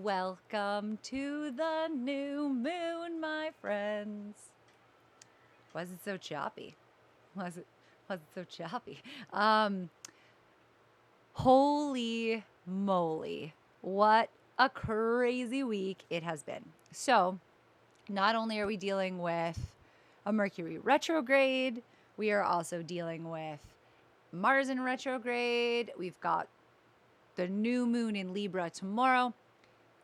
Welcome to the new moon, my friends. Was it so choppy? Was it so choppy? Holy moly. What a crazy week it has been. So, not only are we dealing with a Mercury retrograde, we are also dealing with Mars in retrograde. We've got the new moon in Libra tomorrow.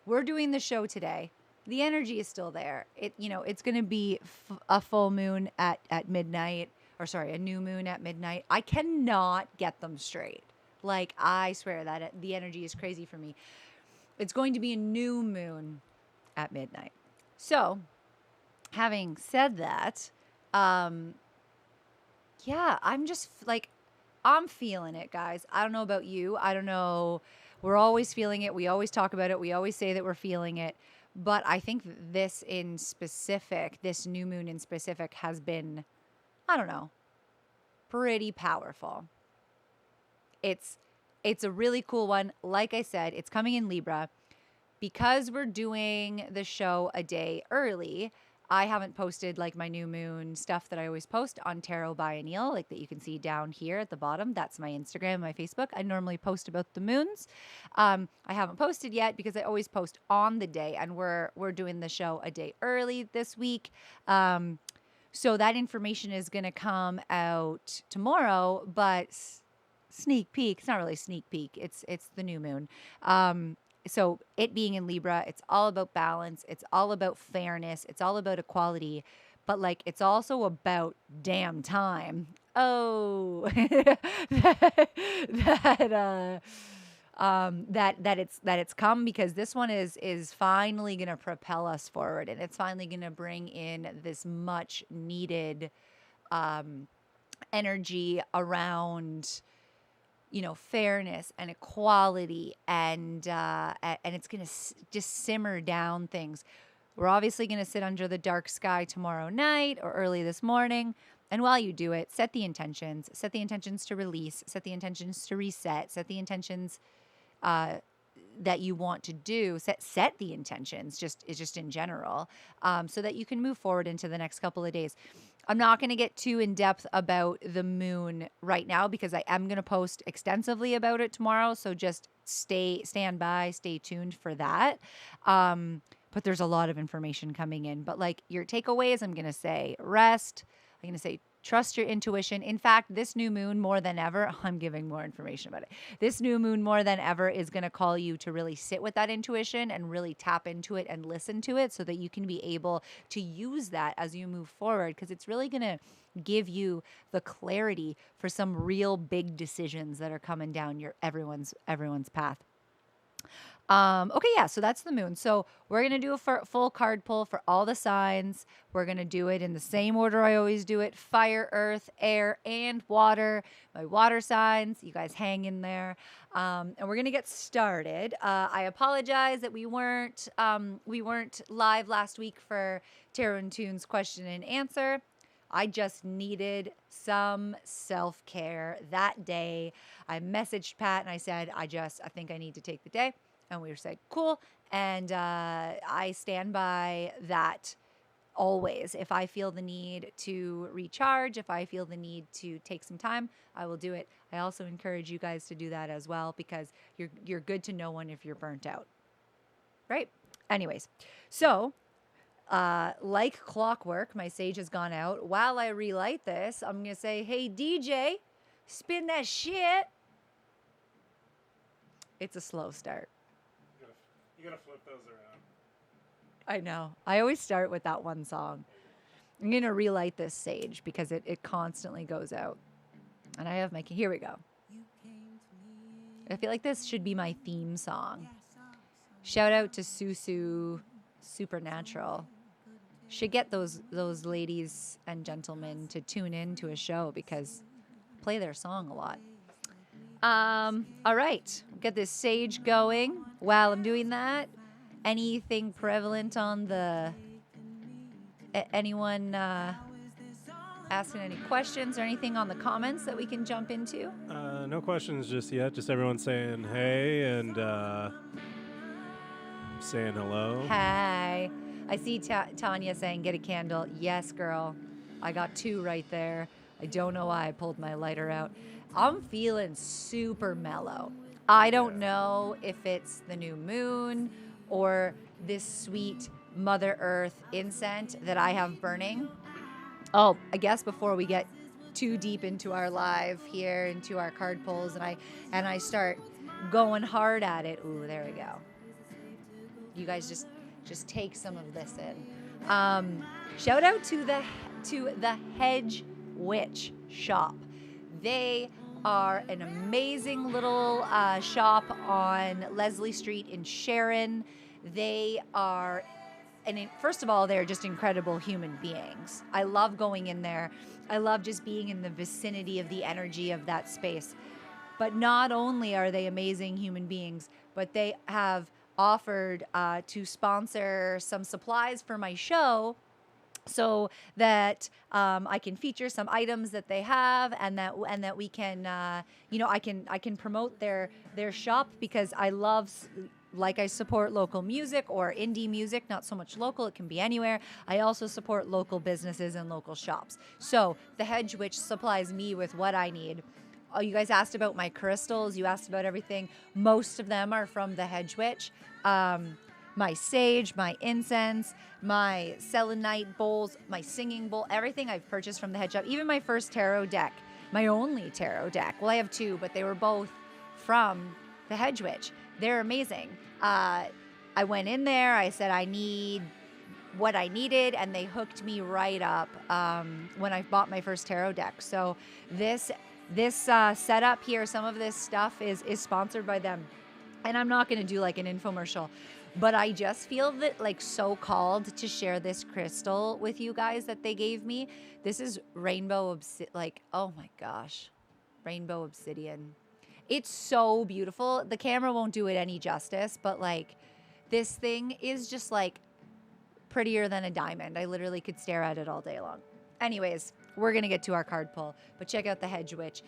We're doing the show today. The energy is still there. It's going to be a full moon at midnight, or sorry, a new moon at midnight. I cannot get them straight. Like, I swear that the energy is crazy for me. It's going to be a new moon at midnight. So, having said that, yeah, I'm just like, I'm feeling it, guys. I don't know about you. I don't know. We're always feeling it. We always talk about it. We always say that we're feeling it. But I think this in specific, this new moon in specific, has been, I don't know, pretty powerful. It's a really cool one. Like I said, it's coming in Libra. Because we're doing the show a day early, I haven't posted like my new moon stuff that I always post on Tarot by Anil, like that you can see down here at the bottom. That's my Instagram, my Facebook. I normally post about the moons. I haven't posted yet because I always post on the day, and we're doing the show a day early this week. So that information is going to come out tomorrow, but sneak peek. It's not really sneak peek. It's the new moon. So it being in Libra, it's all about balance. It's all about fairness. It's all about equality. But like, it's also about damn time. Oh, that it's come, because this one is finally going to propel us forward, and it's finally going to bring in this much needed energy around, fairness and equality, and it's going to just simmer down things. We're obviously going to sit under the dark sky tomorrow night or early this morning. And while you do it, set the intentions to release, set the intentions to reset, set the intentions that you want to do, set the intentions just in general, so that you can move forward into the next couple of days. I'm not going to get too in depth about the moon right now because I am going to post extensively about it tomorrow. So just stand by, stay tuned for that. But there's a lot of information coming in. But like, your takeaways, I'm going to say rest. I'm going to say trust your intuition. In fact, this new moon more than ever, I'm giving more information about it. This new moon more than ever is going to call you to really sit with that intuition and really tap into it and listen to it so that you can be able to use that as you move forward, because it's really going to give you the clarity for some real big decisions that are coming down everyone's path. Okay, yeah, so that's the moon. So we're going to do a full card pull for all the signs. We're going to do it in the same order I always do it: fire, earth, air, and water. My water signs, you guys hang in there. And we're going to get started. I apologize that we weren't live last week for Tarot and Tunes question and answer. I just needed some self-care that day. I messaged Pat and I said, I think I need to take the day. And we said, cool. And I stand by that always. If I feel the need to recharge, if I feel the need to take some time, I will do it. I also encourage you guys to do that as well, because you're good to know when if you're burnt out. Right? Anyways, so like clockwork, my sage has gone out. While I relight this, I'm going to say, hey, DJ, spin that shit. It's a slow start. You gotta flip those around. I know. I always start with that one song. I'm going to relight this sage because it constantly goes out. And I have here we go. I feel like this should be my theme song. Shout out to Susu Supernatural. Should get those ladies and gentlemen to tune in to a show because I play their song a lot. All right, get this sage going. While I'm doing that, anything prevalent on the anyone asking any questions or anything on the comments that we can jump into? No questions just yet. Just everyone saying hey and saying hello. Hi. I see Tanya saying, get a candle. Yes, girl. I got 2 right there. I don't know why I pulled my lighter out. I'm feeling super mellow. I don't Yeah. know if it's the new moon or this sweet Mother Earth incense that I have burning. Oh, I guess before we get too deep into our live here, into our card pulls, and I start going hard at it. Ooh, there we go. You guys just take some of this in. Shout out to the Hedge Witch shop. They are an amazing little shop on Leslie Street in Sharon. They are first of all, they're just incredible human beings. I love going in there. I love just being in the vicinity of the energy of that space. But not only are they amazing human beings, but they have offered to sponsor some supplies for my show so that I can feature some items that they have, and that we can, I can promote their shop, because I love, like, I support local music or indie music, not so much local, it can be anywhere. I also support local businesses and local shops. So the Hedge Witch supplies me with what I need. Oh, you guys asked about my crystals. You asked about everything. Most of them are from the Hedge Witch. My sage, my incense, my selenite bowls, my singing bowl, everything I've purchased from the Hedge Shop. Even my first tarot deck, my only tarot deck. Well, I have 2, but they were both from the Hedge Witch. They're amazing. I went in there. I said I need what I needed, and they hooked me right up when I bought my first tarot deck. So this setup here, some of this stuff is sponsored by them. And I'm not going to do like an infomercial, but I just feel that like so called to share this crystal with you guys that they gave me. This is rainbow like, oh my gosh, rainbow obsidian. It's so beautiful. The camera won't do it any justice, but like this thing is just like prettier than a diamond. I literally could stare at it all day long. Anyways, we're going to get to our card pull, but check out the Hedge Witch.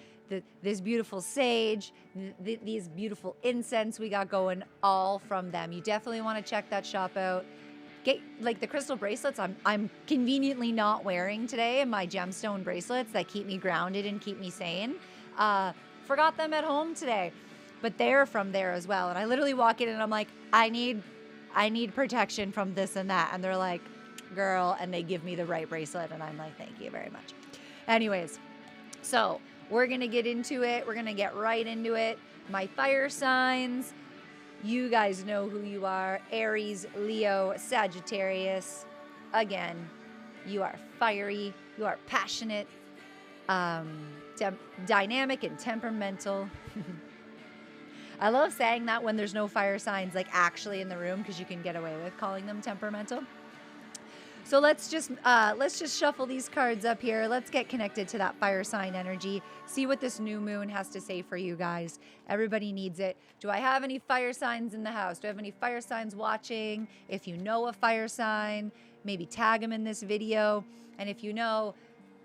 This beautiful sage, these beautiful incense we got going, all from them. You definitely want to check that shop out. Get like the crystal bracelets I'm conveniently not wearing today, and my gemstone bracelets that keep me grounded and keep me sane. Forgot them at home today, but they're from there as well. And I literally walk in and I'm like, I need protection from this and that. And they're like, girl, and they give me the right bracelet. And I'm like, thank you very much. Anyways, so we're going to get into it. We're going to get right into it. My fire signs, you guys know who you are. Aries, Leo, Sagittarius. Again, you are fiery. You are passionate, dynamic and temperamental. I love saying that when there's no fire signs like actually in the room, because you can get away with calling them temperamental. So let's just shuffle these cards up here. Let's get connected to that fire sign energy. See what this new moon has to say for you guys. Everybody needs it. Do I have any fire signs in the house? Do I have any fire signs watching? If you know a fire sign, maybe tag them in this video. And if you know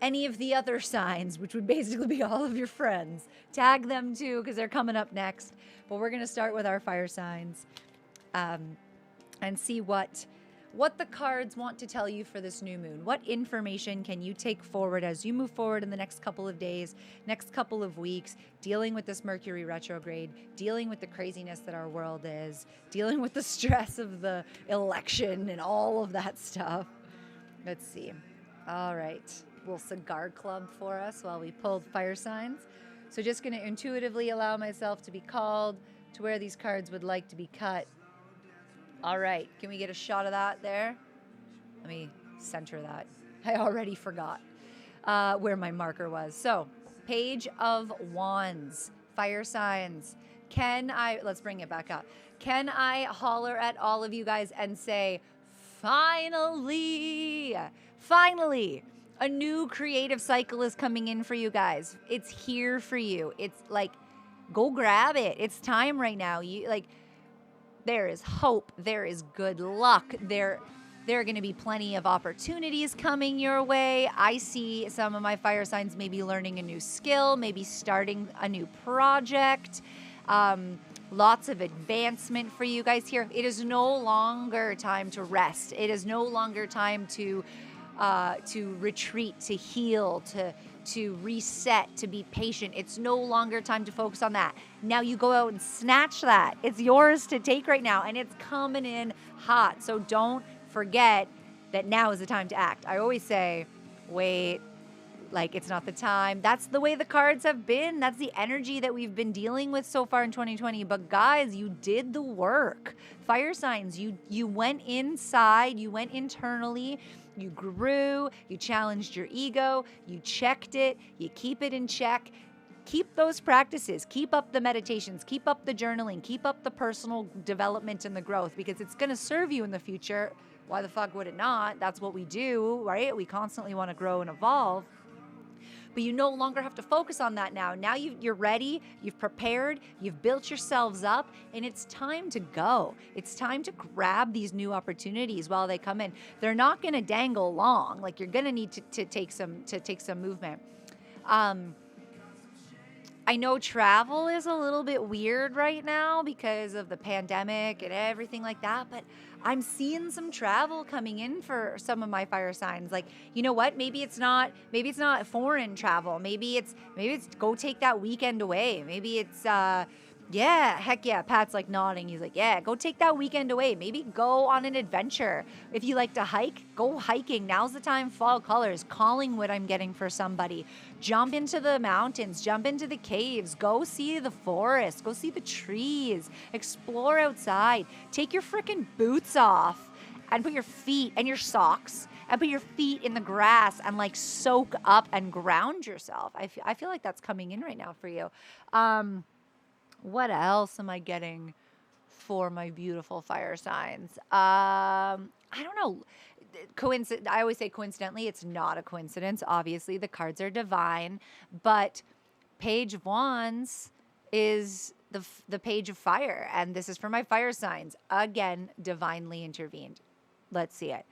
any of the other signs, which would basically be all of your friends, tag them too, because they're coming up next. But we're going to start with our fire signs and see what the cards want to tell you for this new moon. What information can you take forward as you move forward in the next couple of days, next couple of weeks, dealing with this Mercury retrograde, dealing with the craziness that our world is, dealing with the stress of the election and all of that stuff. Let's see. All right. Little cigar club for us while we pulled fire signs. So just going to intuitively allow myself to be called to where these cards would like to be cut. All right, can we get a shot of that there? Let me center that. I already forgot where my marker was. So, Page of Wands, fire signs. Let's bring it back up. Can I holler at all of you guys and say, finally, a new creative cycle is coming in for you guys. It's here for you. It's like, go grab it. It's time right now. There is hope. There is good luck. There are going to be plenty of opportunities coming your way. I see some of my fire signs maybe learning a new skill, maybe starting a new project, lots of advancement for you guys here. It is no longer time to rest. It is no longer time to retreat, to heal, to reset, to be patient. It's no longer time to focus on that. Now you go out and snatch that. It's yours to take right now, and it's coming in hot. So don't forget that now is the time to act. I always say, wait, like it's not the time. That's the way the cards have been. That's the energy that we've been dealing with so far in 2020. But guys, you did the work. Fire signs, you went inside, you went internally, you grew, you challenged your ego, you checked it, you keep it in check. Keep those practices, keep up the meditations, keep up the journaling, keep up the personal development and the growth, because it's going to serve you in the future. Why the fuck would it not? That's what we do, right? We constantly want to grow and evolve. But you no longer have to focus on that now. Now you're ready, you've prepared, you've built yourselves up, and it's time to go. It's time to grab these new opportunities while they come in. They're not going to dangle long. Like, you're going to need to take some movement. I know travel is a little bit weird right now because of the pandemic and everything like that, but I'm seeing some travel coming in for some of my fire signs. Like, you know what? Maybe it's not foreign travel. Maybe it's go take that weekend away. Maybe it's yeah, heck yeah. Pat's like nodding. He's like, yeah, go take that weekend away. Maybe go on an adventure. If you like to hike, go hiking. Now's the time. Fall colors, calling what I'm getting for somebody. Jump into the mountains, jump into the caves, go see the forest, go see the trees, explore outside. Take your freaking boots off and put your feet and your socks and put your feet in the grass and like soak up and ground yourself. I feel like that's coming in right now for you. What else am I getting for my beautiful fire signs? I don't know. I always say coincidentally, it's not a coincidence. Obviously, the cards are divine, but Page of Wands is the Page of Fire, and this is for my fire signs. Again, divinely intervened. Let's see it.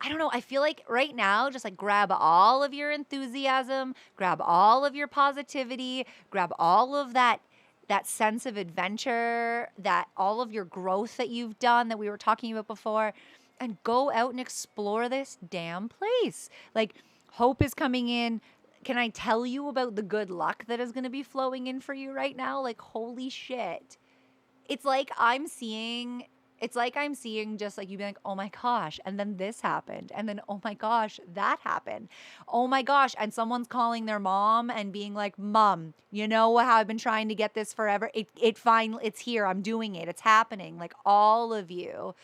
I don't know. I feel like right now, just like grab all of your enthusiasm, grab all of your positivity, grab all of that sense of adventure, that all of your growth that you've done that we were talking about before, and go out and explore this damn place. Like, hope is coming in. Can I tell you about the good luck that is going to be flowing in for you right now? Like, holy shit. It's like I'm seeing just like you be like, oh my gosh, and then this happened, and then oh my gosh, that happened, oh my gosh, and someone's calling their mom and being like, Mom, you know how I've been trying to get this forever? It's here, I'm doing it, it's happening. Like, all of you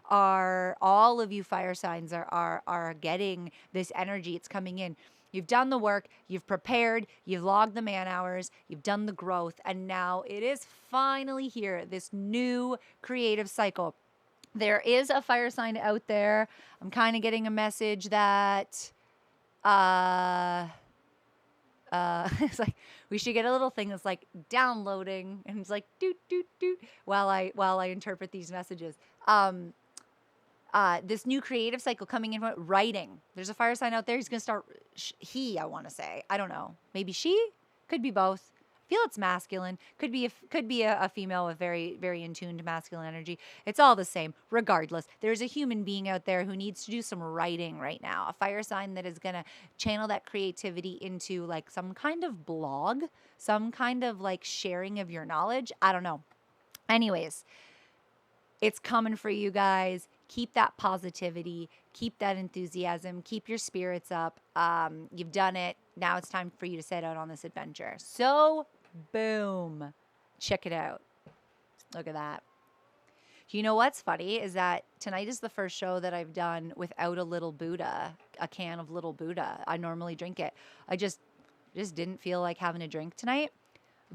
fire signs are getting this energy. It's coming in. You've done the work, you've prepared, you've logged the man hours, you've done the growth, and now it is finally here, this new creative cycle. There is a fire sign out there. I'm kind of getting a message that it's like we should get a little thing that's like downloading, and it's like doot doot doot while I interpret these messages. This new creative cycle coming in, writing. There's a fire sign out there. He's going to start, I want to say, I don't know. Maybe she, could be both. I feel it's masculine. Could be a female with very, very in tune to masculine energy. It's all the same. Regardless, there's a human being out there who needs to do some writing right now. A fire sign that is going to channel that creativity into like some kind of blog, some kind of like sharing of your knowledge. I don't know. Anyways, it's coming for you guys. Keep that positivity, keep that enthusiasm, keep your spirits up. You've done it. Now it's time for you to set out on this adventure. So, boom. Check it out. Look at that. You know what's funny is that tonight is the first show that I've done without a little Buddha, a can of little Buddha. I normally drink it. I just didn't feel like having a drink tonight.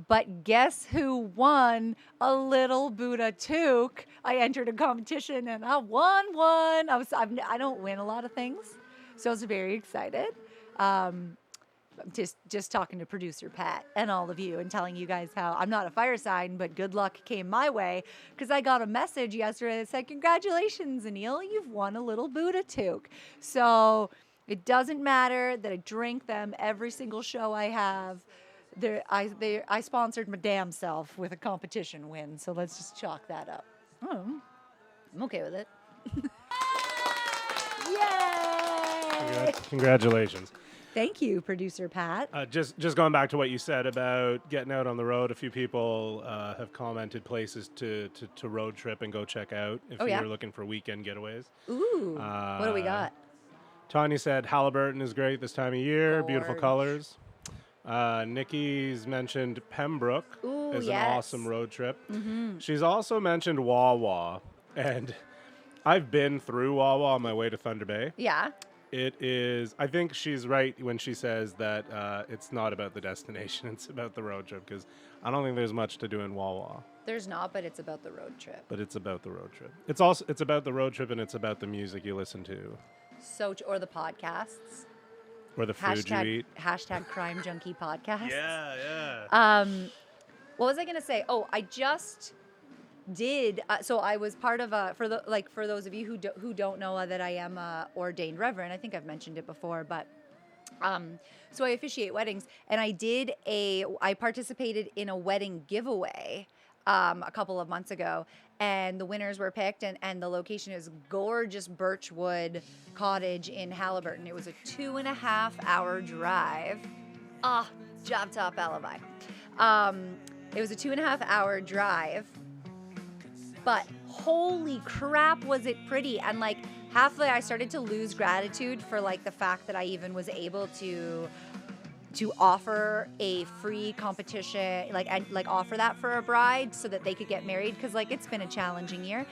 But guess who won a little Buddha toque? I entered a competition and I won one. I don't win a lot of things, so I was very excited. Just talking to producer Pat and all of you and telling you guys how I'm not a fire sign, but good luck came my way because I got a message yesterday that said, congratulations, Anil, you've won a little Buddha toque. So it doesn't matter that I drink them every single show I have. I sponsored my damn self with a competition win, so let's just chalk that up. Oh, I'm okay with it. Yay! Congratulations. Thank you, producer Pat. Just going back to what you said about getting out on the road, a few people have commented places to road trip and go check out if Oh, yeah? you're looking for weekend getaways. Ooh, what do we Uh, got? Tanya said Halliburton is great this time of year, beautiful Gorge. colors. Nikki's mentioned Pembroke Ooh, is an yes. awesome road trip. She's also mentioned Wawa, and I've been through Wawa on my way to Thunder Bay. Yeah. It is, I think she's right when she says that it's not about the destination, it's about the road trip, because I don't think there's much to do in Wawa. There's not, but it's about the road trip. But it's about the road trip. It's about the road trip, and it's about the music you listen to. Or the podcasts. Or the food you eat. Hashtag Crime Junkie Podcast. Yeah. What was I gonna say? Oh, I just did. So I was part of for those of you who don't know that I am a ordained reverend. I think I've mentioned it before, but so I officiate weddings, and I participated in a wedding giveaway a couple of months ago, and the winners were picked, and the location is gorgeous Birchwood Cottage in Halliburton. It was a 2.5-hour drive. Job top alibi. It was a 2.5-hour drive, but holy crap, was it pretty. And like halfway I started to lose gratitude for like the fact that I even was able to offer a free competition, like offer that for a bride so that they could get married, because like it's been a challenging year.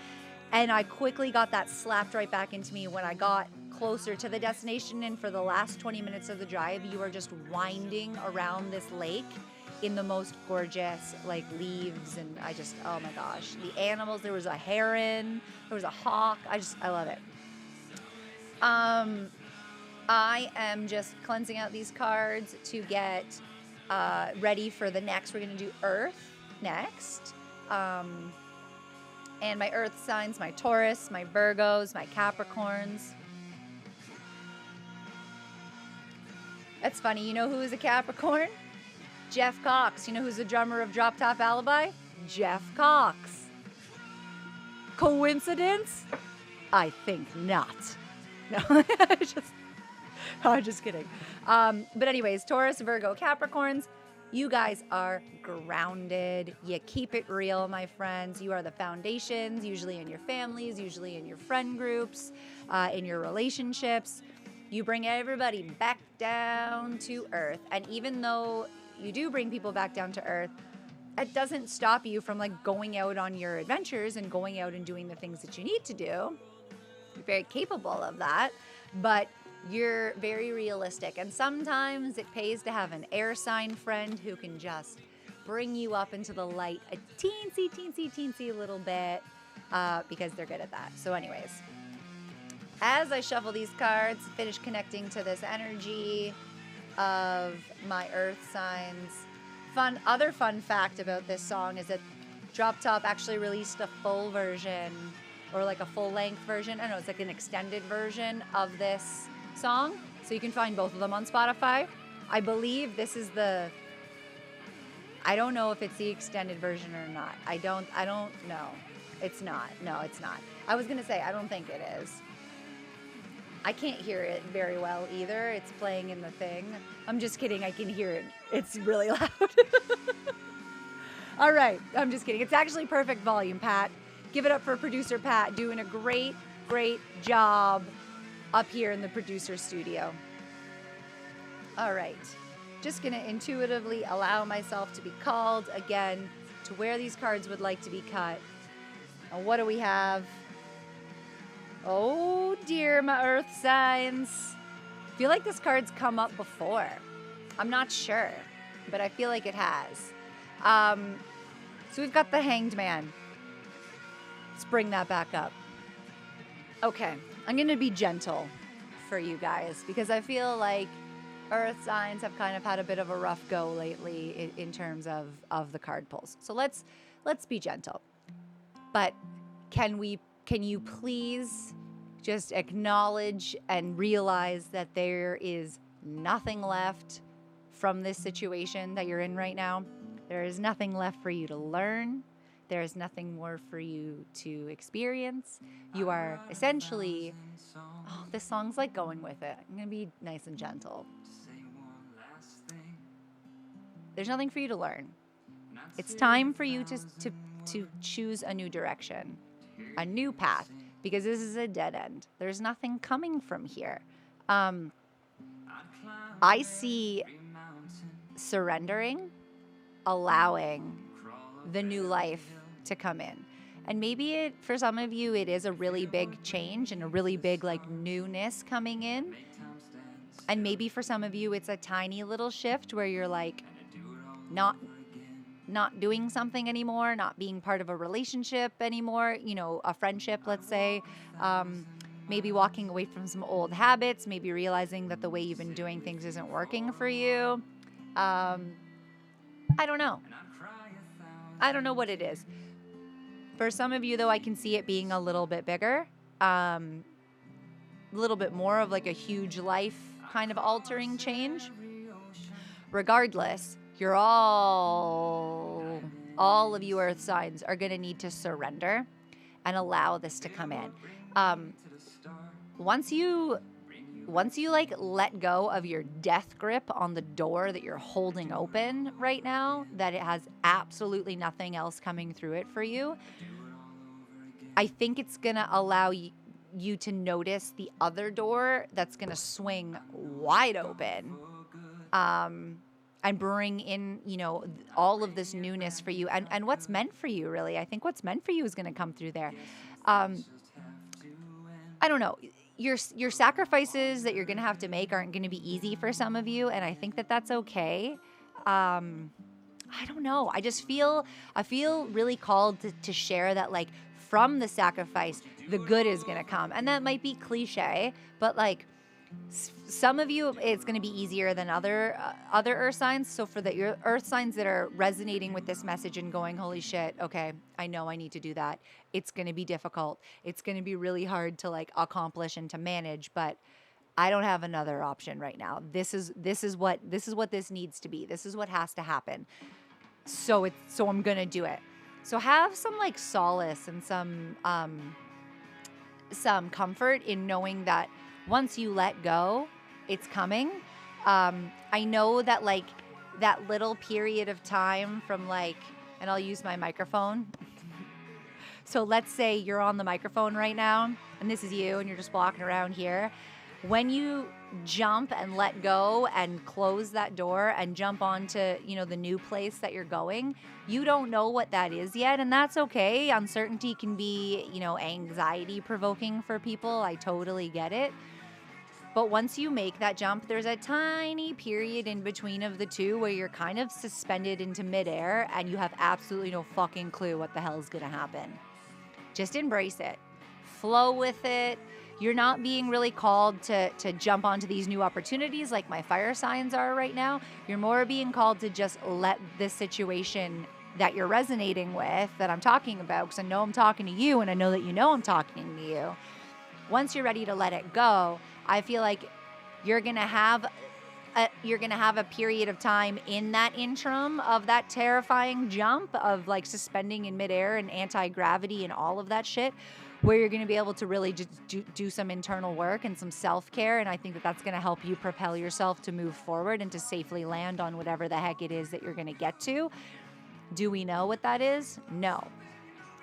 And I quickly got that slapped right back into me when I got closer to the destination, and for the last 20 minutes of the drive, you are just winding around this lake in the most gorgeous like leaves, and oh my gosh, the animals. There was a heron, there was a hawk. I love it. I am just cleansing out these cards to get ready for the next. We're going to do Earth next. And my Earth signs, my Taurus, my Virgos, my Capricorns. That's funny. You know who is a Capricorn? Jeff Cox. You know who's the drummer of Drop Top Alibi? Jeff Cox. Coincidence? I think not. No, I'm just kidding. But anyways, Taurus, Virgo, Capricorns, you guys are grounded. You keep it real, my friends. You are the foundations, usually in your families, usually in your friend groups, in your relationships. You bring everybody back down to earth. And even though you do bring people back down to earth, it doesn't stop you from like going out on your adventures and going out and doing the things that you need to do. You're very capable of that, but you're very realistic. And sometimes it pays to have an air sign friend who can just bring you up into the light a teensy little bit, because they're good at that. So anyways, as I shuffle these cards, finish connecting to this energy of my earth signs. Other fun fact about this song is that Drop Top actually released a full version, or like a full length version. I don't know, it's like an extended version of this song. So you can find both of them on Spotify. I believe this is I don't know if it's the extended version or not. I don't know. It's not. No, it's not. I was going to say, I don't think it is. I can't hear it very well either. It's playing in the thing. I'm just kidding. I can hear it. It's really loud. All right. I'm just kidding. It's actually perfect volume, Pat. Give it up for producer Pat, doing a great, great job up here in the producer studio. All right. Just going to intuitively allow myself to be called again to where these cards would like to be cut. And what do we have? Oh dear, my earth signs. I feel like this card's come up before. I'm not sure, but I feel like it has. So we've got the Hanged Man. Let's bring that back up. Okay, I'm going to be gentle for you guys because I feel like earth signs have kind of had a bit of a rough go lately in terms of the card pulls. So let's be gentle. But can you please just acknowledge and realize that there is nothing left from this situation that you're in right now. There is nothing left for you to learn. There is nothing more for you to experience. You are essentially, oh, this song's like going with it. I'm going to be nice and gentle. There's nothing for you to learn. It's time for you to choose a new direction, a new path, because this is a dead end. There's nothing coming from here. I see surrendering, allowing the new life to come in. And maybe for some of you, it is a really big change and a really big like newness coming in. And maybe for some of you, it's a tiny little shift where you're like not doing something anymore, not being part of a relationship anymore, a friendship, let's say, maybe walking away from some old habits, maybe realizing that the way you've been doing things isn't working for you. I don't know. I don't know what it is. For some of you, though, I can see it being a little bit bigger, a little bit more of like a huge life kind of altering change. Regardless, you're all of you earth signs are going to need to surrender and allow this to come in. Once you like let go of your death grip on the door that you're holding open right now, that it has absolutely nothing else coming through it for you, I think it's going to allow you to notice the other door that's going to swing wide open. And bring in, all of this newness for you and what's meant for you, really. I think what's meant for you is going to come through there. I don't know. Your sacrifices that you're going to have to make aren't going to be easy for some of you, and I think that that's okay. I don't know. I feel really called to share that, like, from the sacrifice, the good is going to come. And that might be cliche, but like, some of you, it's going to be easier than other earth signs. So for your earth signs that are resonating with this message and going, holy shit, okay, I know I need to do that. It's going to be difficult. It's going to be really hard to like accomplish and to manage, but I don't have another option right now. This is what this needs to be. This is what has to happen. So I'm going to do it. So have some like solace and some comfort in knowing that once you let go, it's coming. I know that like that little period of time from like, and I'll use my microphone. So let's say you're on the microphone right now and this is you and you're just walking around here. When you jump and let go and close that door and jump onto, the new place that you're going, you don't know what that is yet. And that's okay. Uncertainty can be, anxiety provoking for people. I totally get it. But once you make that jump, there's a tiny period in between of the two where you're kind of suspended into midair and you have absolutely no fucking clue what the hell is going to happen. Just embrace it. Flow with it. You're not being really called to jump onto these new opportunities like my fire signs are right now. You're more being called to just let this situation that you're resonating with, that I'm talking about, because I know I'm talking to you and I know that I'm talking to you. Once you're ready to let it go, I feel like you're gonna have a period of time in that interim of that terrifying jump of like suspending in midair and anti-gravity and all of that shit, where you're gonna be able to really just do some internal work and some self-care. And I think that that's gonna help you propel yourself to move forward and to safely land on whatever the heck it is that you're gonna get to. Do we know what that is? No.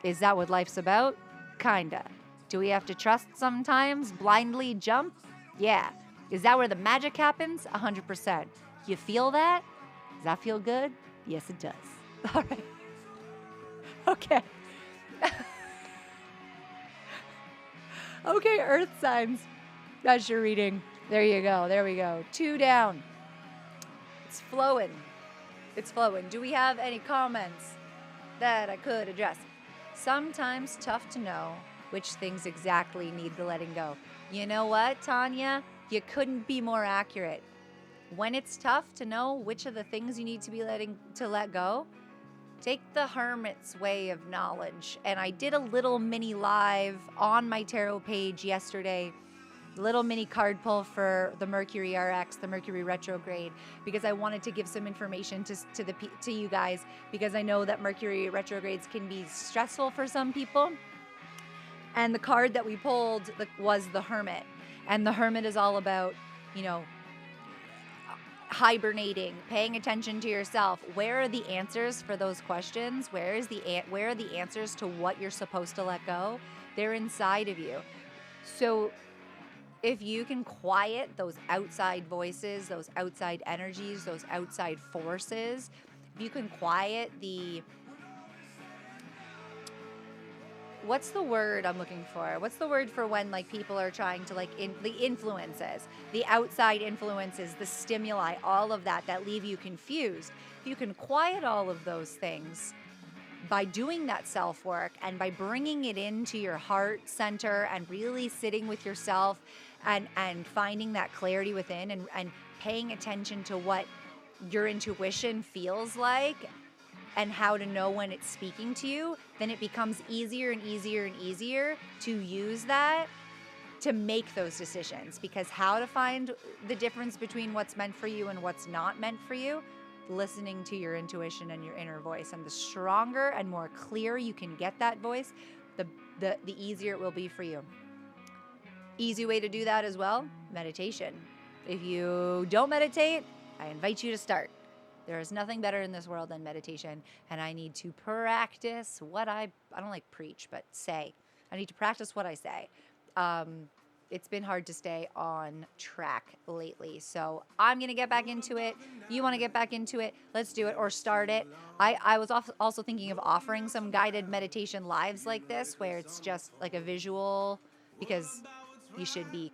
Is that what life's about? Kinda. Do we have to trust sometimes? Blindly jump? Yeah. Is that where the magic happens? 100%. You feel that? Does that feel good? Yes, it does. All right. Okay. Okay, earth signs. That's your reading. There you go. There we go. 2 down. It's flowing. It's flowing. Do we have any comments that I could address? Sometimes tough to know which things exactly need the letting go. You know what, Tanya? You couldn't be more accurate. When it's tough to know which of the things you need to be let go, take the hermit's way of knowledge. And I did a little mini live on my tarot page yesterday little mini card pull for the Mercury RX, the Mercury retrograde, because I wanted to give some information to you guys, because I know that Mercury retrogrades can be stressful for some people. And the card that we pulled was the Hermit. And the Hermit is all about, you know, hibernating, paying attention to yourself. Where are the answers for those questions? Where are the answers to what you're supposed to let go? They're inside of you. So if you can quiet those outside voices, those outside energies, those outside forces, if you can quiet what's the word I'm looking for? What's the word for when like people are trying to like the influences, the outside influences, the stimuli, all of that leave you confused. If you can quiet all of those things by doing that self-work and by bringing it into your heart center and really sitting with yourself and finding that clarity within and paying attention to what your intuition feels like and how to know when it's speaking to you, then it becomes easier and easier and easier to use that to make those decisions. Because how to find the difference between what's meant for you and what's not meant for you? Listening to your intuition and your inner voice. And the stronger and more clear you can get that voice, the easier it will be for you. Easy way to do that as well, meditation. If you don't meditate, I invite you to start. There is nothing better in this world than meditation, and I need to practice what I don't like preach, but say. I need to practice what I say. It's been hard to stay on track lately, so I'm going to get back into it. You want to get back into it? Let's do it or start it. I was also thinking of offering some guided meditation lives like this, where it's just like a visual, because you should be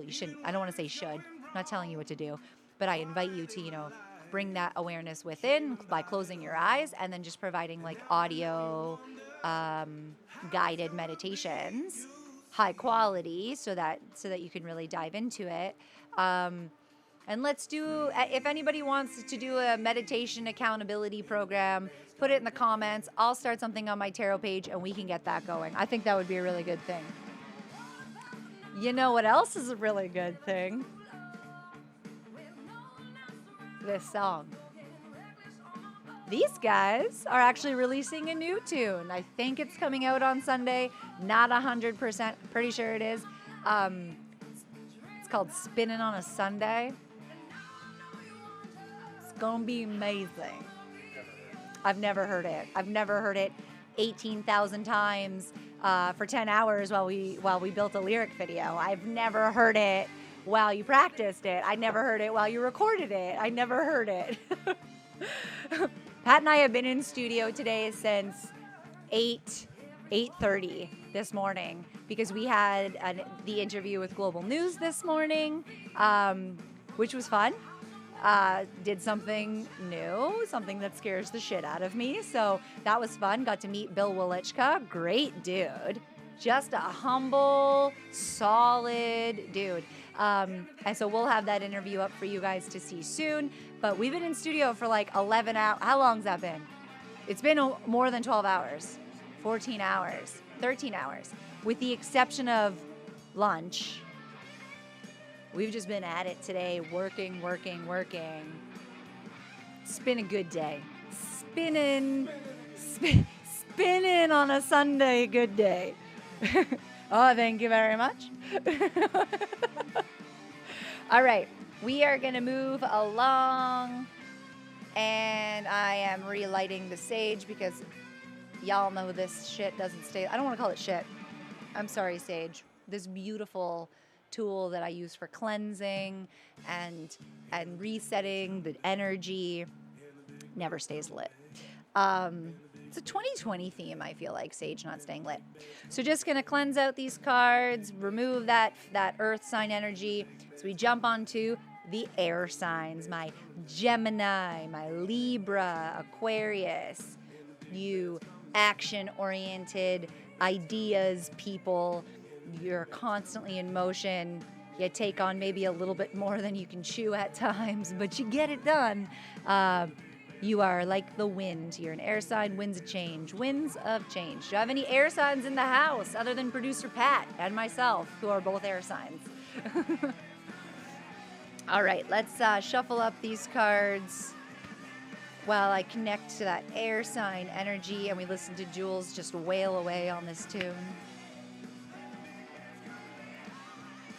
you shouldn't, I don't want to say should, I'm not telling you what to do, but I invite you to, bring that awareness within by closing your eyes and then just providing like audio guided meditations, high quality, so that you can really dive into it. And let's do, if anybody wants to do a meditation accountability program, put it in the comments. I'll start something on my tarot page and we can get that going. I think that would be a really good thing. You know what else is a really good thing? This song. These guys are actually releasing a new tune. I think it's coming out on Sunday. Not 100%. Pretty sure it is. It's called Spinning on a Sunday. It's going to be amazing. I've never heard it. I've never heard it 18,000 times for 10 hours while we built a lyric video. I've never heard it while you practiced it. I never heard it while you recorded it. I never heard it. Pat and I have been in studio today since 8:30 this morning because we had the interview with Global News this morning, which was fun. Did something new, something that scares the shit out of me. So that was fun. Got to meet Bill Wolichka. Great dude. Just a humble, solid dude. And so we'll have that interview up for you guys to see soon. But we've been in studio for like 11 hours. How long's that been? It's been more than 12 hours, 14 hours, 13 hours. With the exception of lunch, we've just been at it today, working. It's been a good day. Spinning on a Sunday, good day. Oh, thank you very much. All right, we are going to move along, and I am relighting the sage because y'all know this shit doesn't stay. I don't want to call it shit. I'm sorry, sage. This beautiful tool that I use for cleansing and resetting the energy never stays lit. It's a 2020 theme, I feel like, sage not staying lit. So just going to cleanse out these cards, remove that earth sign energy. So we jump onto the air signs, my Gemini, my Libra, Aquarius, you action-oriented ideas people. You're constantly in motion. You take on maybe a little bit more than you can chew at times, but you get it done. You are like the wind. You're an air sign, winds of change. Winds of change. Do I have any air signs in the house other than producer Pat and myself, who are both air signs? All right, let's shuffle up these cards while I connect to that air sign energy and we listen to Jules just wail away on this tune.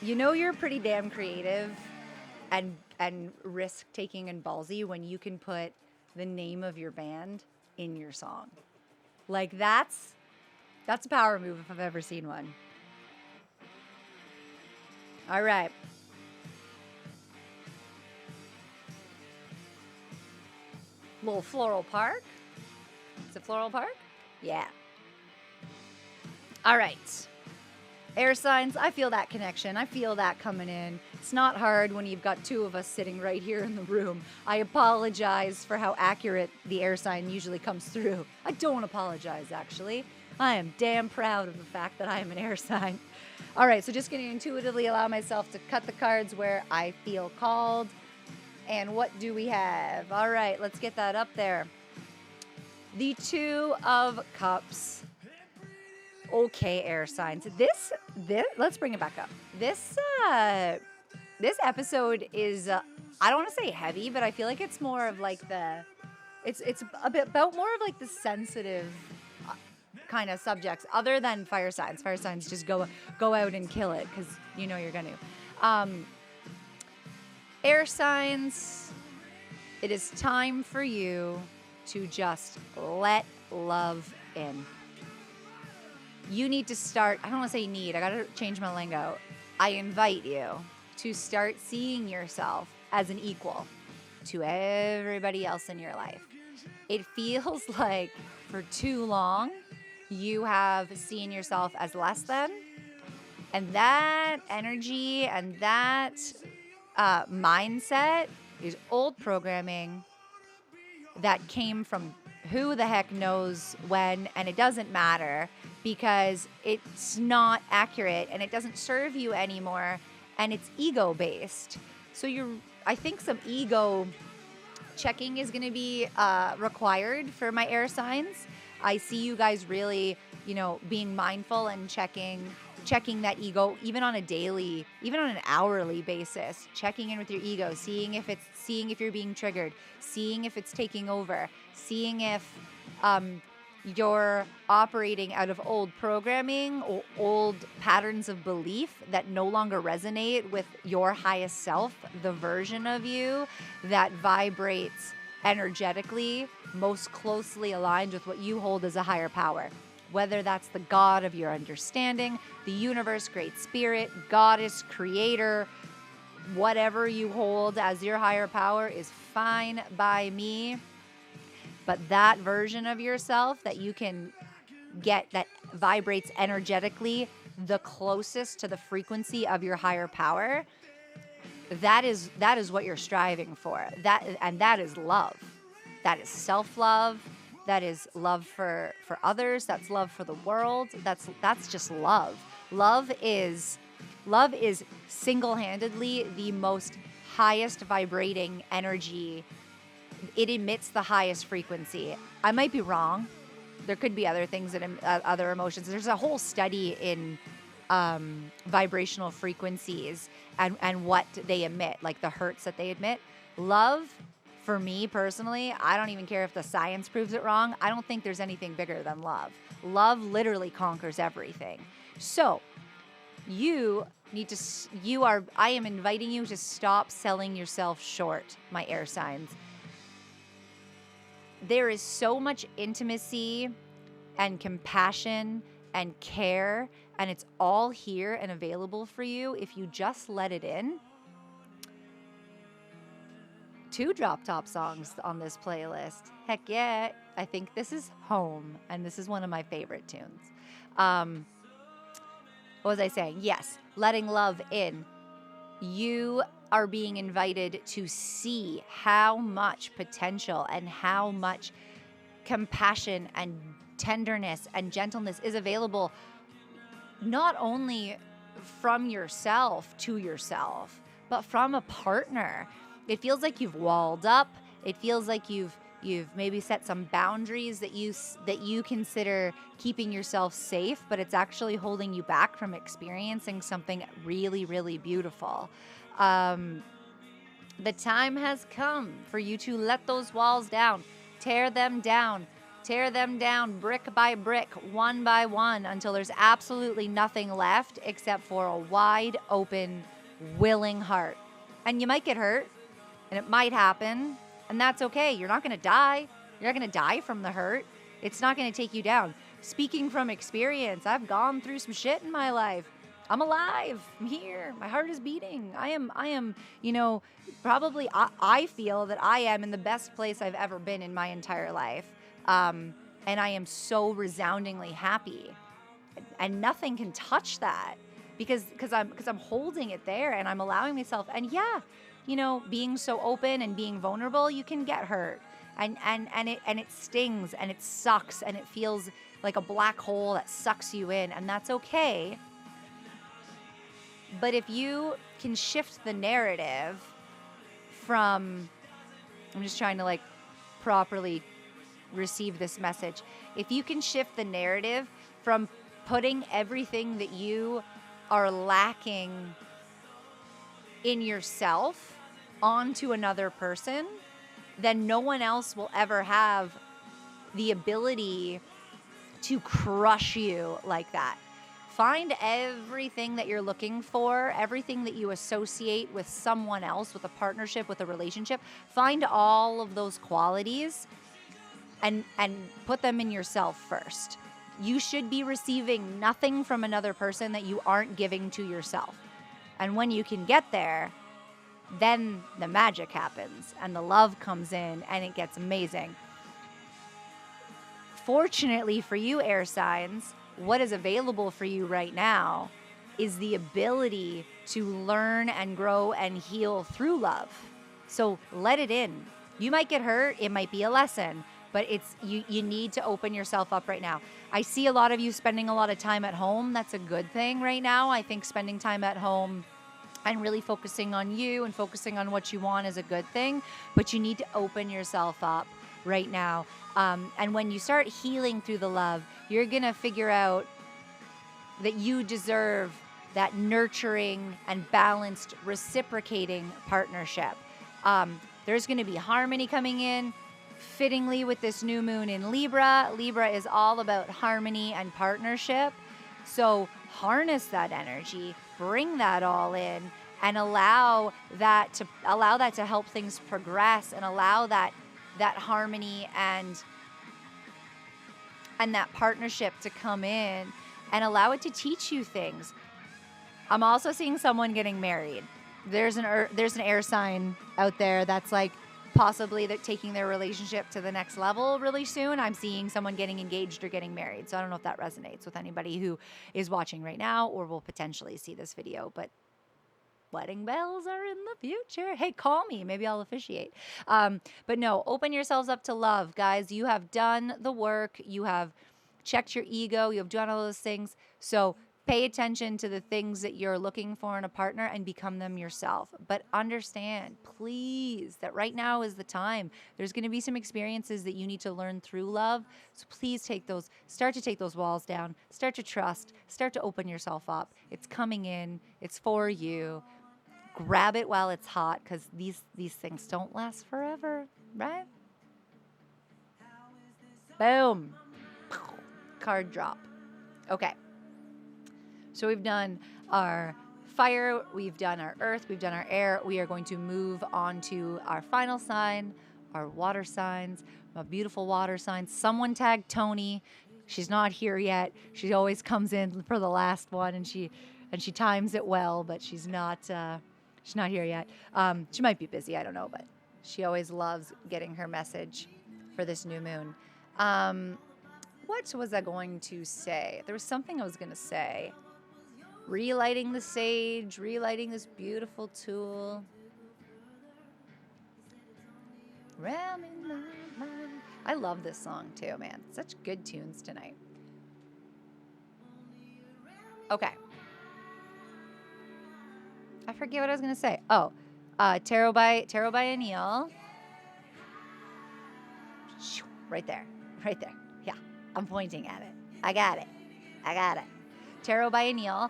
You know you're pretty damn creative and risk-taking and ballsy when you can put the name of your band in your song. Like that's a power move if I've ever seen one. All right. Little floral park. Is it floral park? Yeah. All right. Air signs, I feel that connection. I feel that coming in. It's not hard when you've got two of us sitting right here in the room. I apologize for how accurate the air sign usually comes through. I don't apologize, actually. I am damn proud of the fact that I am an air sign. All right, so just going to intuitively allow myself to cut the cards where I feel called. And what do we have? All right, let's get that up there. The Two of Cups. Okay, air signs. This let's bring it back up. This episode is I don't want to say heavy, but I feel like it's more of like it's a bit about more of like the sensitive kind of subjects other than fire signs. Fire signs just go out and kill it because you know you're going to. Air signs, it is time for you to just let love in. You need to start, I don't want to say need, I got to change my lingo. I invite you to start seeing yourself as an equal to everybody else in your life. It feels like for too long you have seen yourself as less than, and that energy and that mindset is old programming that came from who the heck knows when, and it doesn't matter because it's not accurate and it doesn't serve you anymore, and it's ego based. So I think some ego checking is going to be required for my air signs. I see you guys really, being mindful and checking that ego, even on a daily, even on an hourly basis, checking in with your ego, seeing if you're being triggered, seeing if it's taking over, seeing if you're operating out of old programming or old patterns of belief that no longer resonate with your highest self, the version of you that vibrates energetically most closely aligned with what you hold as a higher power. Whether that's the God of your understanding, the universe, great spirit, goddess, creator, whatever you hold as your higher power is fine by me. But that version of yourself that you can get that vibrates energetically the closest to the frequency of your higher power, that is what you're striving for. That is love. That is self-love. That is love for others. That's love for the world. That's just love. Love is single-handedly the most highest vibrating energy. It emits the highest frequency. I might be wrong. There could be other things that other emotions. There's a whole study in vibrational frequencies and what they emit, like the hertz that they emit. Love, for me personally, I don't even care if the science proves it wrong. I don't think there's anything bigger than love. Love literally conquers everything. So I am inviting you to stop selling yourself short, my air signs. There is so much intimacy and compassion and care, and it's all here and available for you if you just let it in. 2 drop top songs on this playlist. Heck yeah. I think this is Home, and this is one of my favorite tunes. What was I saying? Yes, letting love in. You are being invited to see how much potential and how much compassion and tenderness and gentleness is available, not only from yourself to yourself, but from a partner. It feels like you've walled up. It feels like you've You've maybe set some boundaries that you consider keeping yourself safe, but it's actually holding you back from experiencing something really, really beautiful. Um, the time has come for you to let those walls down, tear them down, tear them down brick by brick, one by one, until there's absolutely nothing left except for a wide open, willing heart. And you might get hurt, and it might happen, and that's okay. You're not going to die. You're not going to die from the hurt. It's not going to take you down. Speaking from experience, I've gone through some shit in my life. I'm alive. I'm here. My heart is beating. I am, probably I feel that I am in the best place I've ever been in my entire life. And I am so resoundingly happy. And nothing can touch that because I'm holding it there and I'm allowing myself. And yeah, being so open and being vulnerable, you can get hurt. And it stings and it sucks and it feels like a black hole that sucks you in, and that's okay. But if you can shift the narrative from, I'm just trying to like properly receive this message. If you can shift the narrative from putting everything that you are lacking in yourself onto another person, then no one else will ever have the ability to crush you like that. Find everything that you're looking for, everything that you associate with someone else, with a partnership, with a relationship. Find all of those qualities and put them in yourself first. You should be receiving nothing from another person that you aren't giving to yourself. And when you can get there, then the magic happens and the love comes in and it gets amazing. Fortunately for you, air signs, what is available for you right now is the ability to learn and grow and heal through love. So let it in. You might get hurt. It might be a lesson, but it's you need to open yourself up right now. I see a lot of you spending a lot of time at home. That's a good thing right now. I think spending time at home and really focusing on you and focusing on what you want is a good thing, but you need to open yourself up right now. And when you start healing through the love, you're going to figure out that you deserve that nurturing and balanced, reciprocating partnership. There's going to be harmony coming in fittingly with this new moon in Libra. Libra is all about harmony and partnership. So harness that energy, bring that all in, and allow that to help things progress, and allow that harmony and that partnership to come in, and allow it to teach you things. I'm also seeing someone getting married. There's an air sign out there that's like possibly they're taking their relationship to the next level really soon. I'm seeing someone getting engaged or getting married. So I don't know if that resonates with anybody who is watching right now or will potentially see this video, but wedding bells are in the future. Hey, call me. Maybe I'll officiate. But no, open yourselves up to love, guys. You have done the work. You have checked your ego. You have done all those things. So pay attention to the things that you're looking for in a partner and become them yourself. But understand, please, that right now is the time. There's going to be some experiences that you need to learn through love. So please start to take those walls down, start to trust, start to open yourself up. It's coming in. It's for you. Grab it while it's hot, because these things don't last forever, right? Boom. Card drop. Okay. So we've done our fire, we've done our earth, we've done our air. We are going to move on to our final sign, our water signs, a beautiful water sign. Someone tagged Tony. She's not here yet. She always comes in for the last one, and she times it well, but she's not here yet. She might be busy, I don't know, but she always loves getting her message for this new moon. What was I going to say? There was something I was going to say. Relighting the sage, relighting this beautiful tool. I love this song too, man. Such good tunes tonight. Okay. I forget what I was going to say. Oh, Tarot by Anil. Right there. Right there. Yeah. I'm pointing at it. I got it. I got it. Tarot by Anil.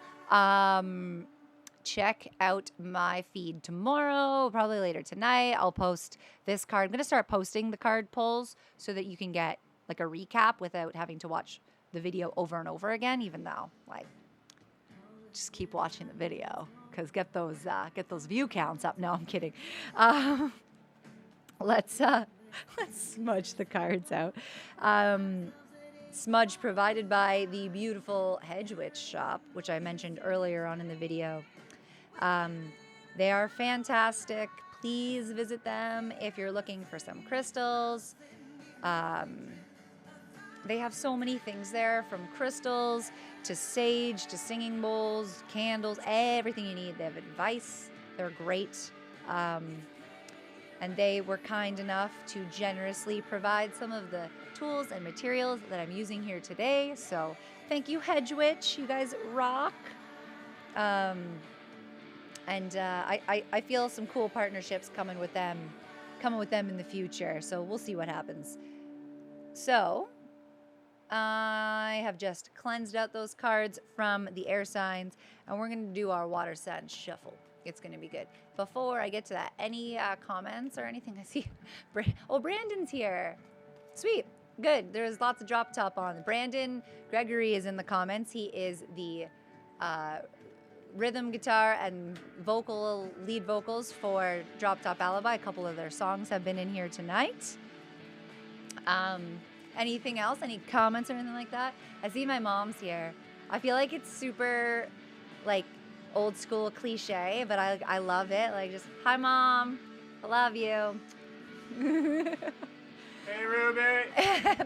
Check out my feed tomorrow, probably later tonight. I'll post this card. I'm going to start posting the card pulls so that you can get like a recap without having to watch the video over and over again, even though like just keep watching the video because get those view counts up. No, I'm kidding. Let's smudge the cards out. Smudge provided by the beautiful Hedge Witch shop, which I mentioned earlier on in the video. They are fantastic. Please visit them if you're looking for some crystals. They have so many things there, from crystals to sage to singing bowls, candles, everything you need. They have advice. They're great. And they were kind enough to generously provide some of the tools and materials that I'm using here today. So thank you, Hedge Witch. You guys rock. I feel some cool partnerships coming with them in the future. So we'll see what happens. So I have just cleansed out those cards from the air signs, and we're going to do our water sign shuffle. It's going to be good. Before I get to that, any comments or anything? I see. Brandon's here. Sweet. Good. There's lots of drop top on. Brandon Gregory is in the comments. He is the rhythm guitar and lead vocals for Drop Top Alibi. A couple of their songs have been in here tonight. Anything else? Any comments or anything like that? I see my mom's here. I feel like it's super, like, old school cliche, but I love it. Like, just, hi, Mom. I love you. Hey, Ruby.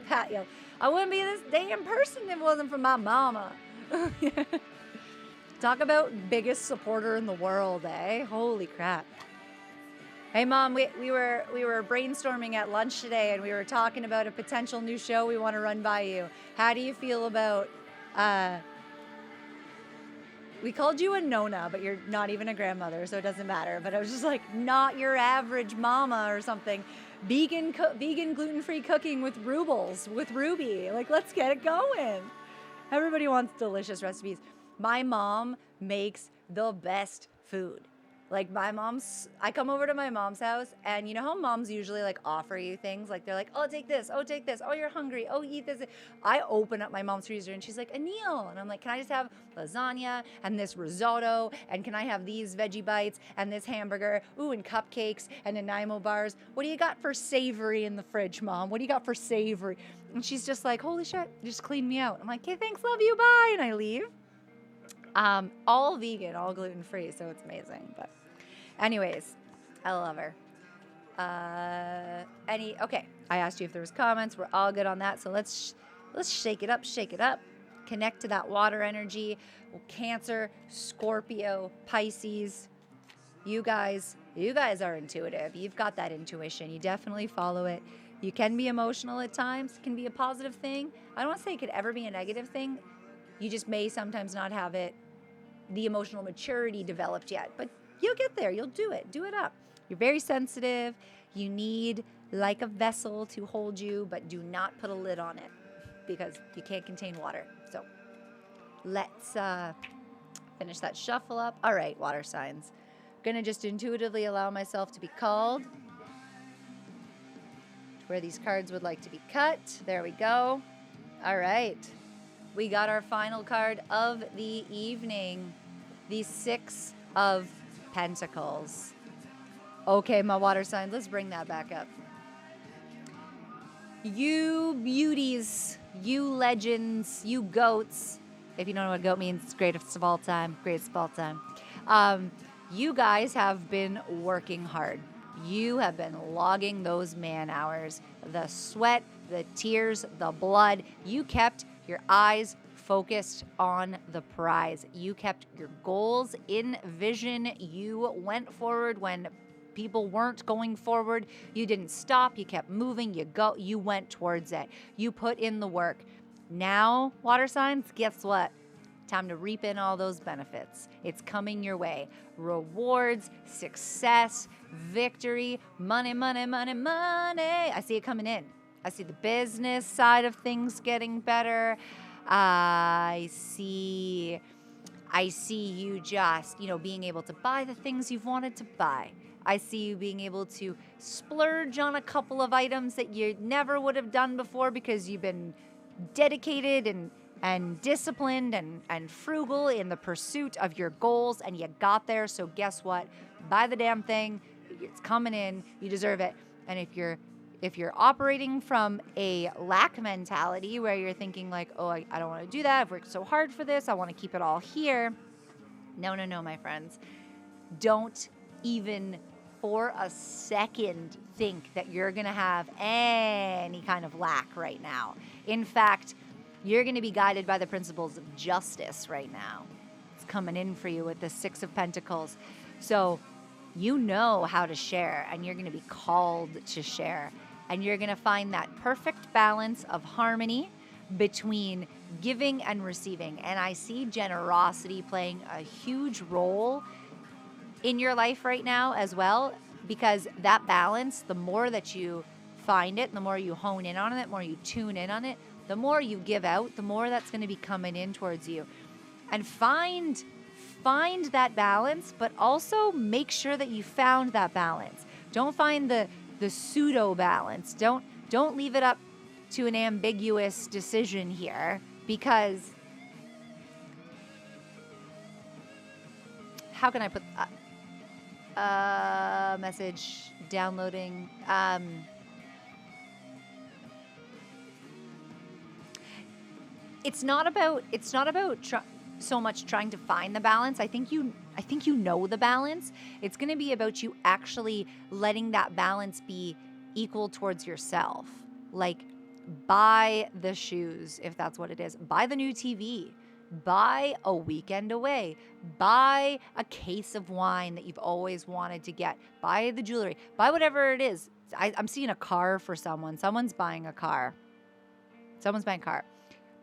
Pat yelled, I wouldn't be this damn person if it wasn't for my mama. Talk about biggest supporter in the world, eh? Holy crap. Hey, Mom, we were brainstorming at lunch today, and we were talking about a potential new show we want to run by you. How do you feel about, we called you a Nona, but you're not even a grandmother, so it doesn't matter. But I was just like, not your average mama or something. Vegan, gluten-free cooking with Ruby. Like, let's get it going. Everybody wants delicious recipes. My mom makes the best food. Like, I come over to my mom's house, and you know how moms usually like offer you things? Like, they're like, oh, take this. Oh, you're hungry. Oh, eat this. I open up my mom's freezer, and she's like, Anil. And I'm like, can I just have lasagna and this risotto? And can I have these veggie bites and this hamburger? Ooh, and cupcakes and Nanaimo bars. What do you got for savory in the fridge, Mom? What do you got for savory? And she's just like, holy shit, just clean me out. I'm like, okay, thanks, love you, bye. And I leave. All vegan, all gluten-free, so it's amazing. But anyways, I love her. Okay, I asked you if there was comments. We're all good on that. So let's shake it up. Connect to that water energy. Cancer, Scorpio, Pisces. You guys are intuitive. You've got that intuition. You definitely follow it. You can be emotional at times. It can be a positive thing. I don't want to say it could ever be a negative thing. You just may sometimes not have the emotional maturity developed yet, but you'll get there. You'll do it. Do it up. You're very sensitive. You need like a vessel to hold you, but do not put a lid on it because you can't contain water. So let's finish that shuffle up. All right, water signs. Going to just intuitively allow myself to be called to where these cards would like to be cut. There we go. All right. We got our final card of the evening, the Six of Pentacles. Okay, my water sign, let's bring that back up. You beauties, you legends, you goats. If you don't know what goat means, it's greatest of all time. You guys have been working hard. You have been logging those man hours, the sweat, the tears, the blood. You kept your eyes focused on the prize. You kept your goals in vision. You went forward when people weren't going forward. You didn't stop. You kept moving. You went towards it. You put in the work. Now, water signs, guess what? Time to reap in all those benefits. It's coming your way. Rewards, success, victory, money. I see it coming in. I see the business side of things getting better. I see you just, being able to buy the things you've wanted to buy. I see you being able to splurge on a couple of items that you never would have done before because you've been dedicated and disciplined and frugal in the pursuit of your goals, and you got there. So guess what? Buy the damn thing. It's coming in. You deserve it. And if you're operating from a lack mentality where you're thinking like, oh, I don't want to do that. I've worked so hard for this. I want to keep it all here. No, my friends. Don't even for a second think that you're going to have any kind of lack right now. In fact, you're going to be guided by the principles of justice right now. It's coming in for you with the Six of Pentacles. So you know how to share, and you're going to be called to share. And you're going to find that perfect balance of harmony between giving and receiving. And I see generosity playing a huge role in your life right now as well, because that balance, the more that you find it, the more you hone in on it, the more you tune in on it, the more you give out, the more that's going to be coming in towards you. And find that balance, but also make sure that you found that balance. Don't find the pseudo balance. Don't leave it up to an ambiguous decision here, because how can I put message downloading? It's not about so much trying to find the balance. I think you know the balance. It's going to be about you actually letting that balance be equal towards yourself. Like, buy the shoes, if that's what it is. Buy the new TV. Buy a weekend away. Buy a case of wine that you've always wanted to get. Buy the jewelry. Buy whatever it is. I'm seeing a car for someone. Someone's buying a car.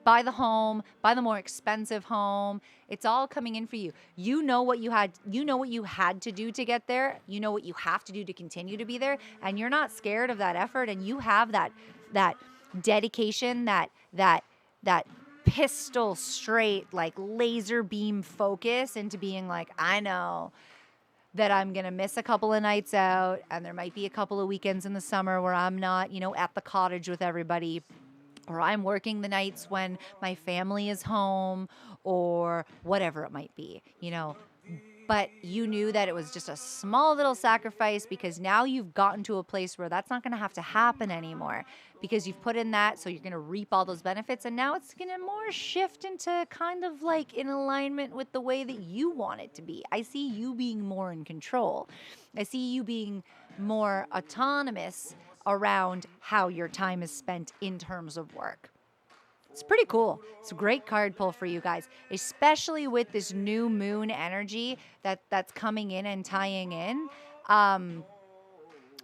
Buy the home, buy the more expensive home. It's all coming in for you. You know what you had to do to get there. You know what you have to do to continue to be there, and you're not scared of that effort, and you have that dedication, that pistol straight, like laser beam focus into being like, I know that I'm going to miss a couple of nights out, and there might be a couple of weekends in the summer where I'm not, at the cottage with everybody, or I'm working the nights when my family is home, or whatever it might be, But you knew that it was just a small little sacrifice, because now you've gotten to a place where that's not going to have to happen anymore, because you've put in that, so you're going to reap all those benefits, and now it's going to more shift into kind of like in alignment with the way that you want it to be. I see you being more in control. I see you being more autonomous around how your time is spent in terms of work. It's pretty cool. It's a great card pull for you guys, especially with this new moon energy that's coming in and tying in.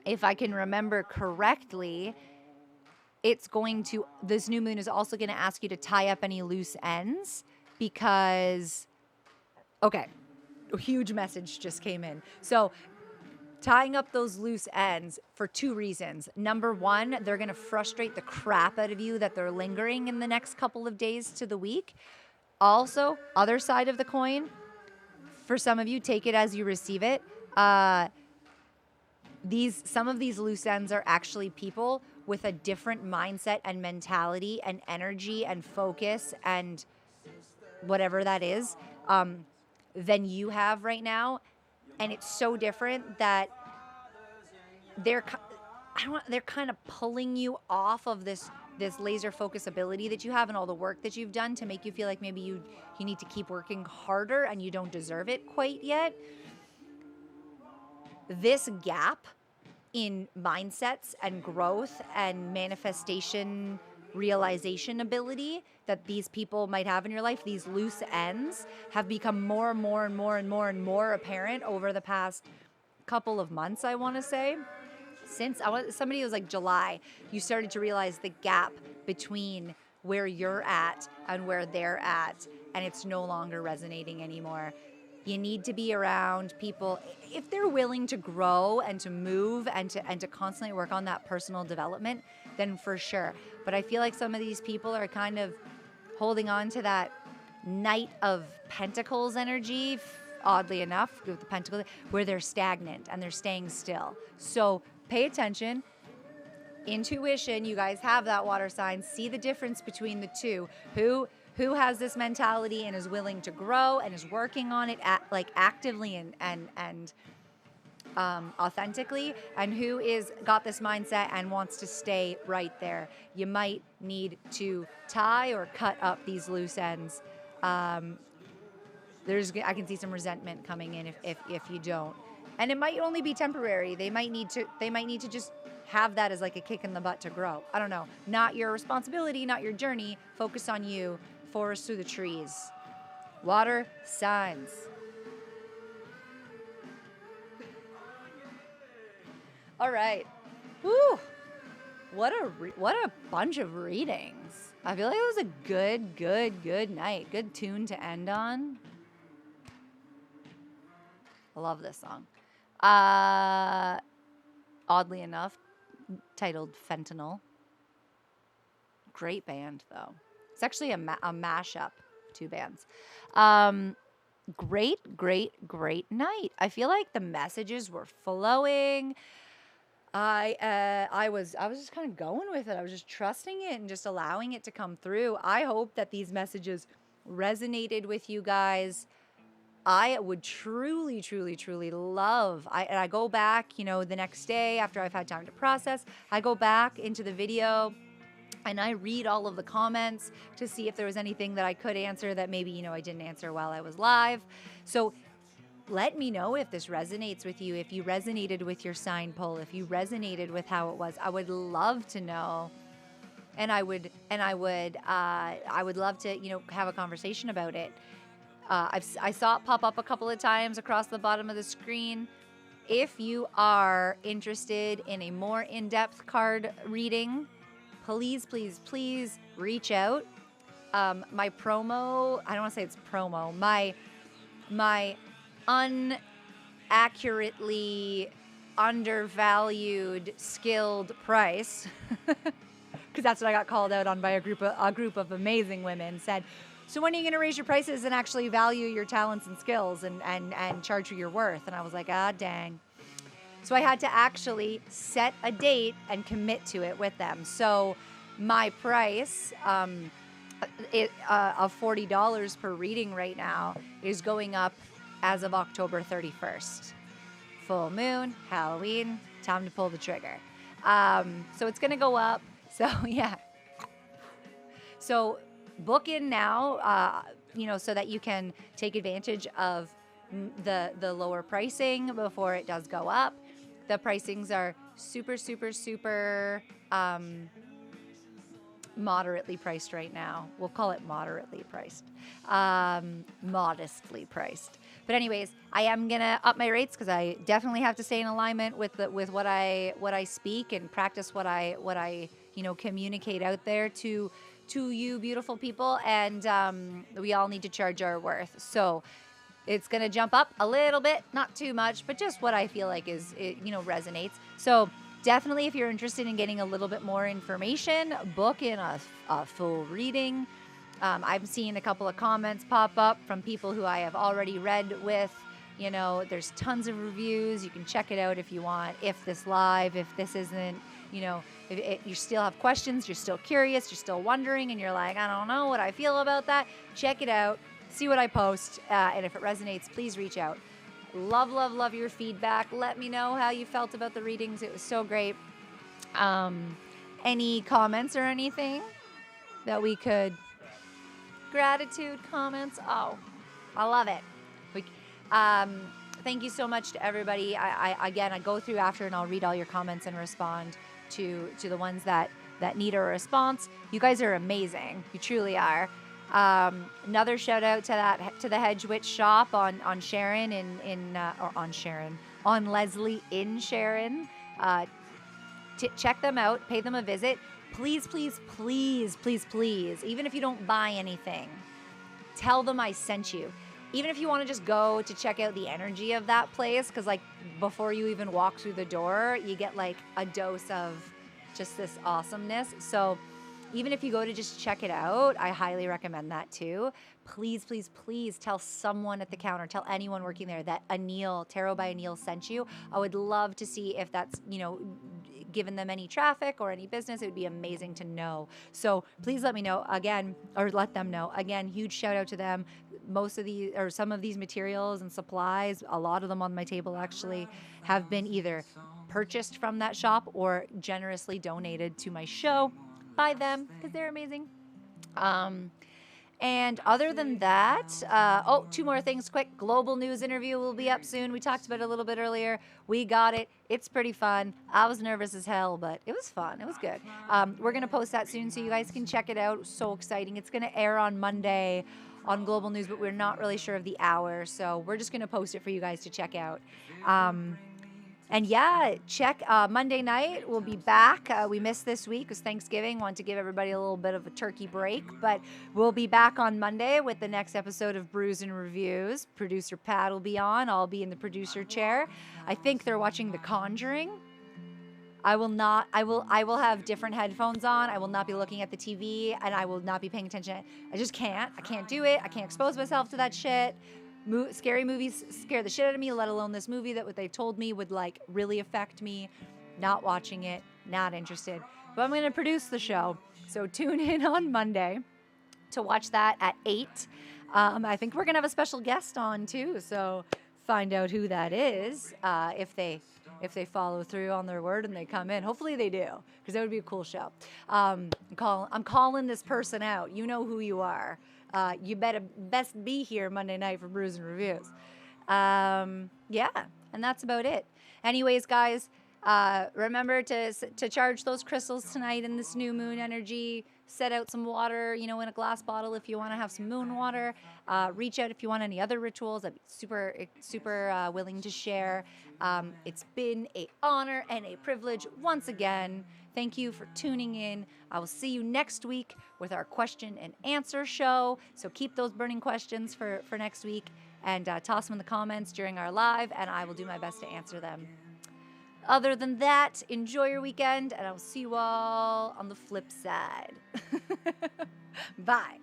If I can remember correctly, this new moon is also going to ask you to tie up any loose ends, because, okay, a huge message just came in. So tying up those loose ends for two reasons. Number one, they're going to frustrate the crap out of you that they're lingering in the next couple of days to the week. Also, other side of the coin, for some of you, take it as you receive it. Some of these loose ends are actually people with a different mindset and mentality and energy and focus and whatever that is than you have right now. And it's so different that they're kind of pulling you off of this laser focus ability that you have and all the work that you've done to make you feel like maybe you need to keep working harder and you don't deserve it quite yet. This gap in mindsets and growth and manifestation realization ability that these people might have in your life, these loose ends, have become more and more and more and more and more apparent over the past couple of months, I want to say. Since somebody was like July, you started to realize the gap between where you're at and where they're at, and it's no longer resonating anymore. You need to be around people if they're willing to grow and to move and to constantly work on that personal development, then for sure. But I feel like some of these people are kind of holding on to that Knight of Pentacles energy, oddly enough, with the Pentacle, where they're stagnant and they're staying still. So pay attention. Intuition, you guys have that water sign. See the difference between the two. Who has this mentality and is willing to grow and is working on it like actively and authentically, and who is got this mindset and wants to stay right there. You might need to tie or cut up these loose ends. I can see some resentment coming in if you don't, and it might only be temporary. They might need to just have that as like a kick in the butt to grow. I don't know. Not your responsibility, not your journey. Focus on you. Forest through the trees. Water signs. All right. Woo. What a bunch of readings. I feel like it was a good night. Good tune to end on. I love this song. Oddly enough, titled Fentanyl. Great band, though. It's actually a mashup, two bands. Great night. I feel like the messages were flowing. I was just kind of going with it. I was just trusting it and just allowing it to come through. I hope that these messages resonated with you guys. I would truly love. I go back, the next day after I've had time to process. I go back into the video and I read all of the comments to see if there was anything that I could answer that maybe, I didn't answer while I was live. So let me know if this resonates with you, if you resonated with your sign pull, if you resonated with how it was. I would love to know. And I would love to, have a conversation about it. I saw it pop up a couple of times across the bottom of the screen. If you are interested in a more in-depth card reading, please reach out. My promo, I don't want to say it's promo, my unaccurately undervalued skilled price, because that's what I got called out on by a group of amazing women, said, so when are you going to raise your prices and actually value your talents and skills and charge for your worth? And I was like, dang. So I had to actually set a date and commit to it with them. So my price of $40 per reading right now is going up as of October 31st. Full moon, Halloween, time to pull the trigger. So it's going to go up. So yeah. So book in now, so that you can take advantage of the lower pricing before it does go up. The pricings are super moderately priced right now. We'll call it moderately priced, modestly priced. But anyways, I am gonna up my rates because I definitely have to stay in alignment with what I speak and practice what I communicate out there to you beautiful people, and we all need to charge our worth. So it's going to jump up a little bit, not too much, but just what I feel like resonates. So definitely, if you're interested in getting a little bit more information, book in a full reading. I've seen a couple of comments pop up from people who I have already read with. There's tons of reviews. You can check it out if you want. If this live, if this isn't, if you still have questions, you're still curious, you're still wondering, and you're like, I don't know what I feel about that. Check it out. See what I post, and if it resonates, please reach out. Love your feedback. Let me know how you felt about the readings. It was so great. Any comments or anything that we could... Gratitude comments. Oh, I love it. Thank you so much to everybody. I go through after and I'll read all your comments and respond to the ones that need a response. You guys are amazing. You truly are. Another shout out to the Hedge Witch shop on Sharon on Leslie in Sharon. Check them out, pay them a visit. Please, even if you don't buy anything, tell them I sent you. even if you want to just go to check out the energy of that place, because like before you even walk through the door, you get like a dose of just this awesomeness. So even if you go to just check it out, I highly recommend that too. Please, please, please tell someone at the counter, tell anyone working there that Anil, Tarot by Anil sent you. I would love to see if that's, given them any traffic or any business. It would be amazing to know. So please let me know again, or let them know. Again, huge shout out to them. Most of these, or some of these materials and supplies, a lot of them on my table actually have been either purchased from that shop or generously donated to my show by them because they're amazing. And other than that, two more things quick. Global news interview will be up soon. We talked about it a little bit earlier. We got it. It's pretty fun. I was nervous as hell, but it was fun. It was good. We're going to post that soon so you guys can check it out. So exciting. It's going to air on Monday on Global News, but we're not really sure of the hour. So we're just going to post it for you guys to check out. And yeah, check Monday night. We'll be back. We missed this week because Thanksgiving. Want to give everybody a little bit of a turkey break, but we'll be back on Monday with the next episode of Brews and Reviews. Producer Pat will be on. I'll be in the producer chair. I think they're watching The Conjuring. I will not. I will have different headphones on. I will not be looking at the TV, and I will not be paying attention. I just can't. I can't do it. I can't expose myself to that shit. Scary movies scare the shit out of me, let alone this movie that what they told me would like really affect me. Not watching it, not interested. But I'm going to produce the show. So tune in on Monday to watch that at 8. I think we're going to have a special guest on too. So find out who that is if they follow through on their word and they come in. Hopefully they do, because that would be a cool show. I'm calling this person out. You know who you are. You best be here Monday night for Brews and Reviews. Yeah, and that's about it. Anyways, guys, remember to charge those crystals tonight in this new moon energy. Set out some water, in a glass bottle if you want to have some moon water. Reach out if you want any other rituals. I'd be super willing to share. It's been an honor and a privilege once again. Thank you for tuning in. I will see you next week with our question and answer show. So keep those burning questions for next week and toss them in the comments during our live, and I will do my best to answer them. Other than that, enjoy your weekend, and I'll see you all on the flip side. Bye.